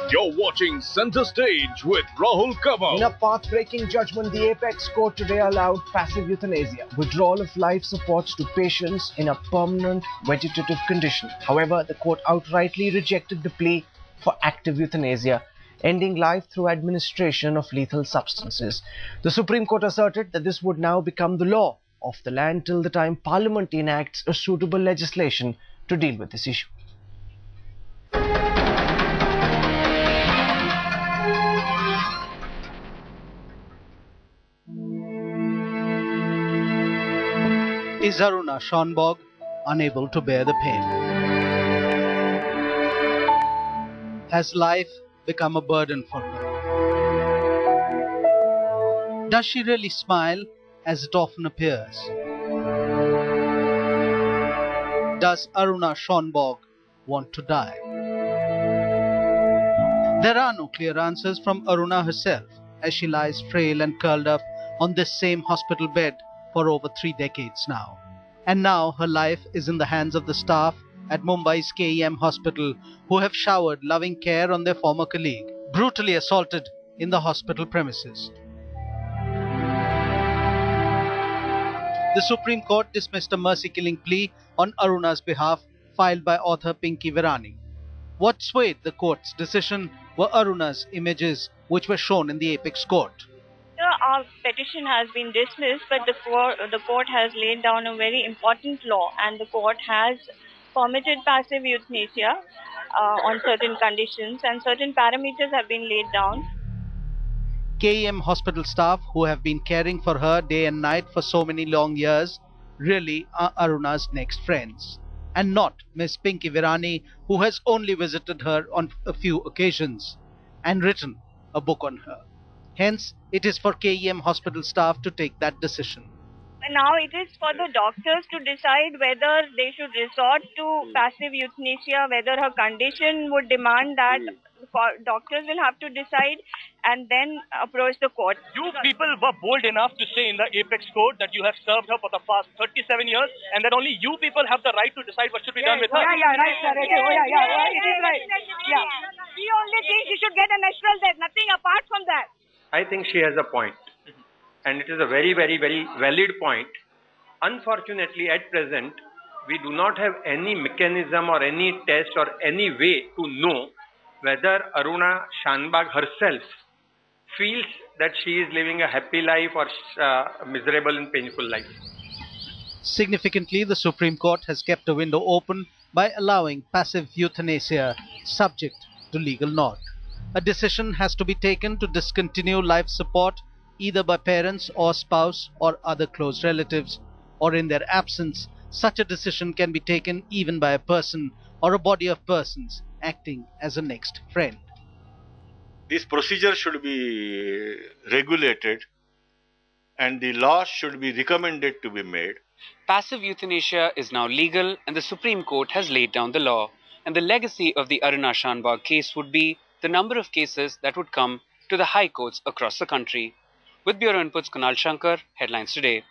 You're watching Center Stage with Rahul Kaval. In a path-breaking judgment, the Apex Court today allowed passive euthanasia, withdrawal of life supports to patients in a permanent vegetative condition. However, the court outrightly rejected the plea for active euthanasia, ending life through administration of lethal substances. The Supreme Court asserted that this would now become the law of the land till the time Parliament enacts a suitable legislation to deal with this issue. Is Aruna Shanbaug unable to bear the pain? Has life become a burden for her? Does she really smile as it often appears? Does Aruna Shanbaug want to die? There are no clear answers from Aruna herself as she lies frail and curled up on this same hospital bed for over 3 decades now. And now her life is in the hands of the staff at Mumbai's KEM hospital, who have showered loving care on their former colleague, brutally assaulted in the hospital premises. The Supreme Court dismissed a mercy-killing plea on Aruna's behalf filed by author Pinky Virani. What swayed the court's decision were Aruna's images, which were shown in the Apex Court. Our petition has been dismissed, but the court has laid down a very important law, and the court has permitted passive euthanasia on certain conditions, and certain parameters have been laid down. KEM hospital staff, who have been caring for her day and night for so many long years, really are Aruna's next friends, and not Miss Pinky Virani, who has only visited her on a few occasions and written a book on her. Hence, it is for KEM hospital staff to take that decision. Now it is for the doctors to decide whether they should resort to passive euthanasia, whether her condition would demand that. Doctors will have to decide and then approach the court. You people were bold enough to say in the Apex Court that you have served her for the past 37 years and that only you people have the right to decide what should be done with her. Right, sir. It is right. We only think she should get a natural death, nothing apart from that. I think she has a point, and it is a very, very, very valid point. Unfortunately, at present, we do not have any mechanism or any test or any way to know whether Aruna Shanbaug herself feels that she is living a happy life or miserable and painful life. Significantly, the Supreme Court has kept a window open by allowing passive euthanasia subject to legal nod. A decision has to be taken to discontinue life support either by parents or spouse or other close relatives, or in their absence, such a decision can be taken even by a person or a body of persons acting as a next friend. This procedure should be regulated and the law should be recommended to be made. Passive euthanasia is now legal and the Supreme Court has laid down the law, and the legacy of the Aruna Shanbaug case would be the number of cases that would come to the high courts across the country. With Bureau Inputs, Kunal Shankar, Headlines Today.